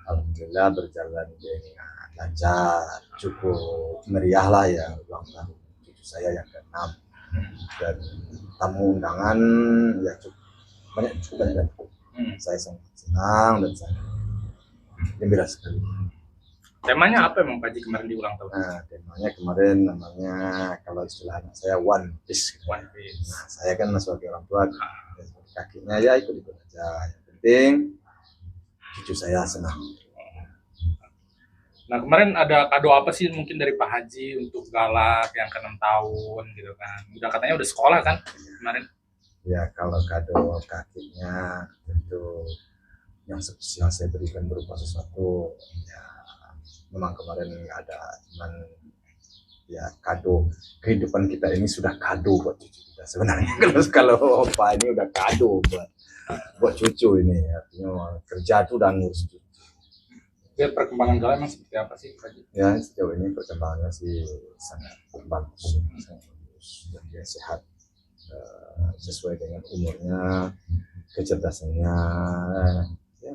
Alhamdulillah berjalan dengan lancar, cukup meriah lah ya ulang tahun cucu saya yang ke-6, dan tamu undangan ya cukup banyak. Saya sangat senang dan sangat gembira sekali. Temanya apa emang Pak Haji kemarin di ulang tahun? Nah, temanya kemarin namanya kalau istilah anak saya One Piece. One Piece. Nah, saya kan sebagai orang tua, kakinya ya ikut-ikut aja. Yang penting cucu saya senang. Nah kemarin ada kado apa sih mungkin dari Pak Haji untuk Galak yang ke-6 tahun gitu kan? Udah katanya udah sekolah kan kemarin? Ya kalau kado kakinya tentu yang spesial saya berikan berupa sesuatu ya, memang kemarin nggak ada, cuman ya kado kehidupan kita ini sudah kado buat cucu kita sebenarnya. Kalau opa ini udah kado buat cucu ini, artinya kerja tuh udah ngurus cucu. Lihat perkembangan Galak emang seperti apa sih Pak Haji? Ya sejauh ini perkembangannya sih sangat bagus, dan dia sehat sesuai dengan umurnya, kecerdasannya, ya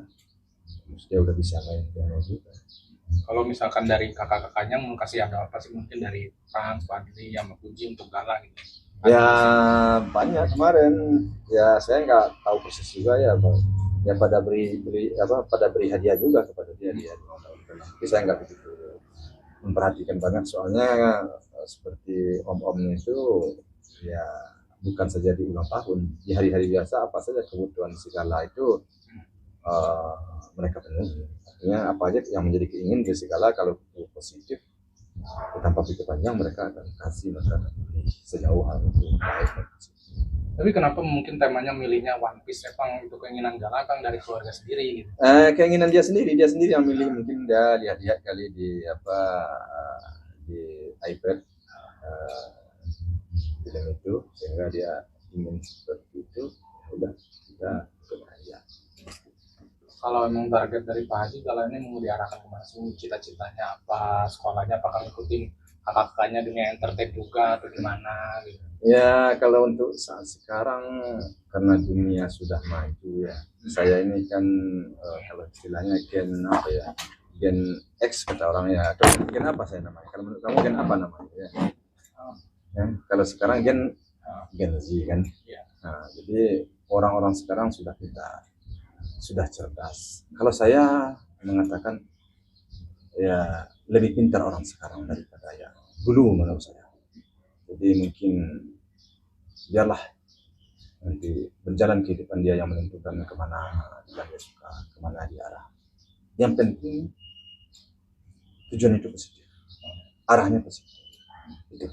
dia udah bisa main piano juga. Kalau misalkan dari kakak-kakaknya mau kasih ada apa sih mungkin dari Frans, Fadli, sama Puji untuk Galak gitu? Ya banyak kemarin, ya saya nggak tahu persis juga ya bang. Ya pada pada beri hadiah juga kepada dia di hari ulang tahun. Tapi saya nggak begitu memperhatikan banget, soalnya seperti om-omnya itu ya bukan saja di ulang tahun, di hari-hari biasa apa saja kebutuhan segala itu uh, mereka penuhi. Artinya apa aja yang menjadi keinginan di segala, kalau positif tanpa pikir panjang mereka akan kasih, mereka akan beri sejauh hal itu baik. Tapi kenapa mungkin temanya milihnya One Piece? Emang itu keinginan Galak kan dari keluarga sendiri gitu? Keinginan dia sendiri yang milih, mungkin dia lihat-lihat kali di di iPad film itu, sehingga dia ingin seperti itu. Udah kita ya. Kalau emang target dari Pak Haji kalau ini mau diarahkan kemana sih, cita-citanya apa, sekolahnya apakah ngikutin kakak-kakaknya dunia entertain juga atau gimana gitu? Ya kalau untuk saat sekarang karena dunia sudah maju ya, saya ini kan kalau istilahnya gen apa ya, gen X kata orang ya, atau gen apa saya namanya, kalau menurut kamu gen apa namanya ya? Ya, kalau sekarang gen Z kan. Nah, jadi orang-orang sekarang sudah pintar, sudah cerdas. Kalau saya mengatakan ya lebih pintar orang sekarang daripada yang dulu menurut saya. Jadi mungkin biarlah nanti berjalan kehidupan dia yang menentukan kemana dia suka, kemana dia arah. Yang penting tujuan itu positif, arahnya positif. Itu.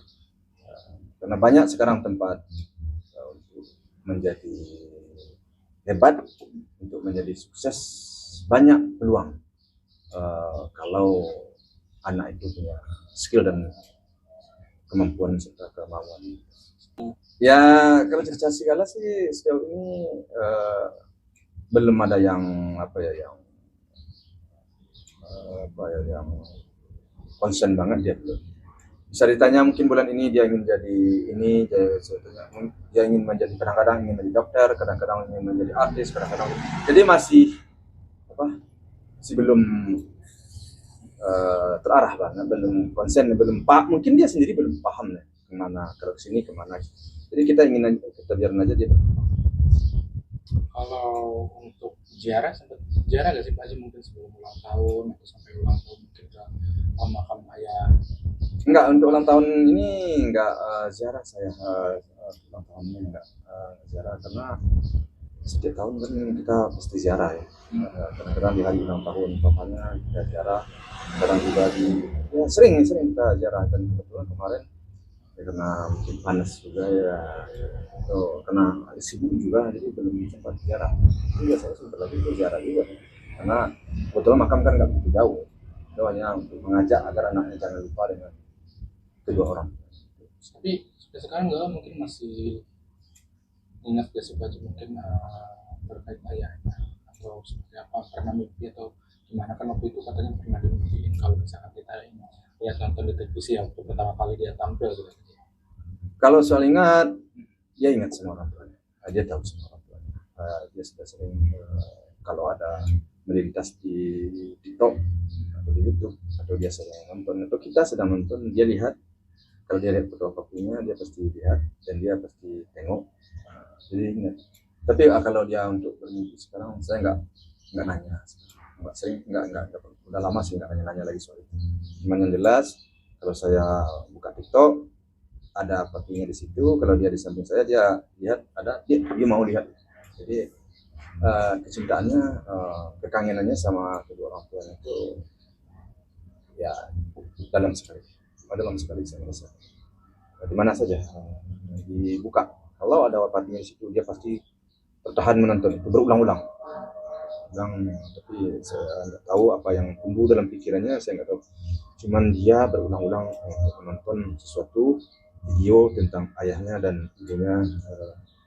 Karena banyak sekarang tempat untuk menjadi hebat, untuk menjadi sukses, banyak peluang kalau anak itu punya skill dan kemampuan serta kemauan. Ya kalau cerita segala sih sejauh ini belum ada yang apa ya, yang concern banget dia belum. Bisa ditanya mungkin bulan ini dia ingin jadi ini, dia ingin menjadi, kadang-kadang ingin menjadi dokter, kadang-kadang ingin menjadi artis, kadang-kadang, jadi masih belum terarah banget, belum konsen, belum mungkin dia sendiri belum paham ya kemana, ke sini kemana. Jadi kita biarin aja dia. Kalau untuk ziarah, sempat ziarah gak sih Pak Haji mungkin sebelum ulang tahun atau sampai ulang tahun mungkin ke makam ayah? Enggak, untuk ulang tahun ini enggak ziarah saya, ulang tahun ini enggak ziarah, karena setiap tahun kan kita pasti ziarah ya. Kadang-kadang di hari ulang tahun bapaknya kita ziarah, kadang juga ya sering kita ziarah, dan kebetulan kemarin ya, karena mungkin panas juga ya, itu kena sibuk juga, jadi belum sempat ziarah. Tapi biasanya sebentar lagi itu ziarah juga, karena kebetulan makam kan nggak begitu jauh, itu hanya untuk mengajak agar anaknya jangan lupa dengan kedua orang. Tapi sampai sekarang nggak mungkin masih ingat gak sih Pak Haji mungkin terkait ayahnya atau seperti apa, pernah mimpi atau gimana, kan waktu itu katanya pernah dimimpiin kalau misalkan kita ini lihat nonton di televisi ya waktu pertama kali dia tampil gitu. Kalau soal ingat, dia ingat semua orang tuanya. Dia tahu semua orang tuanya. Dia sudah sering kalau ada melintas di TikTok atau di YouTube, atau dia sedang nonton atau kita sedang nonton, dia lihat. Kalau dia lihat fotokopinya, dia pasti lihat dan dia pasti tengok. Jadi ingat. Tapi kalau dia untuk bermimpi sekarang, saya nggak nanya, nggak sering, nggak udah lama sih nggak nanya lagi soal itu. Cuman yang jelas, kalau saya buka TikTok ada papinya di situ, kalau dia di samping saya, dia lihat ada, dia mau lihat. Jadi kecintaannya, kekangenannya sama kedua orang tuanya itu ya dalam sekali, saya merasa. Di mana saja dibuka, kalau ada papinya di situ, dia pasti bertahan menonton itu berulang-ulang. Tapi saya nggak tahu apa yang tumbuh dalam pikirannya, saya nggak tahu. Cuman dia berulang-ulang menonton sesuatu video tentang ayahnya dan ibunya,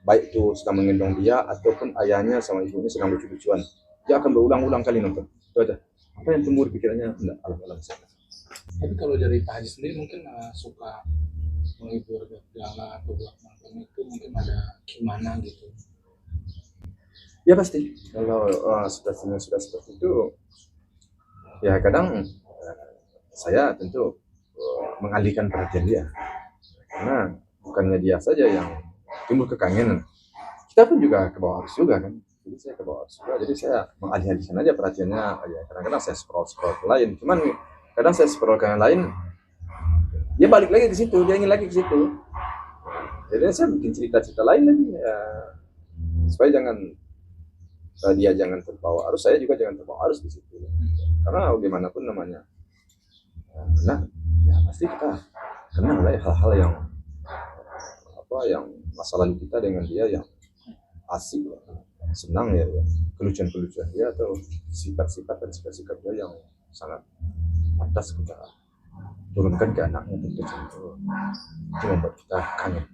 baik itu sedang menggendong dia ataupun ayahnya sama ibunya sedang lucu-lucuan, dia akan berulang-ulang kali nonton. Itu aja. Apa yang tumbuh di pikirannya, enggak alam-alam saja. Tapi kalau dari Pak Haji sendiri mungkin suka menghibur gala atau buat nonton itu mungkin ada gimana gitu. Ya pasti kalau sudah seperti itu, ya kadang saya tentu mengalihkan perhatian dia, karena bukannya dia saja yang timbul kekangenan, kita pun juga ke bawah arus juga kan. Jadi saya ke bawah arus juga, jadi saya mengalihkan aja perhatiannya. Ya kadang-kadang saya scroll ke lain, cuman kadang saya scroll ke yang lain, dia balik lagi ke situ, dia ingin lagi ke situ. Jadi saya bikin cerita-cerita lain lagi ya, supaya dia jangan terbawa arus, saya juga jangan terbawa arus di situ. Karena bagaimanapun namanya, nah ya pasti kita kenal lah hal-hal yang masa lalu kita dengan dia yang asik, senang ya, kelucuan-kelucuan dia atau sifat-sifat dan sikap-sikap dia yang sangat pantas kita turunkan ke anaknya, tentu itu membuat kita kangen.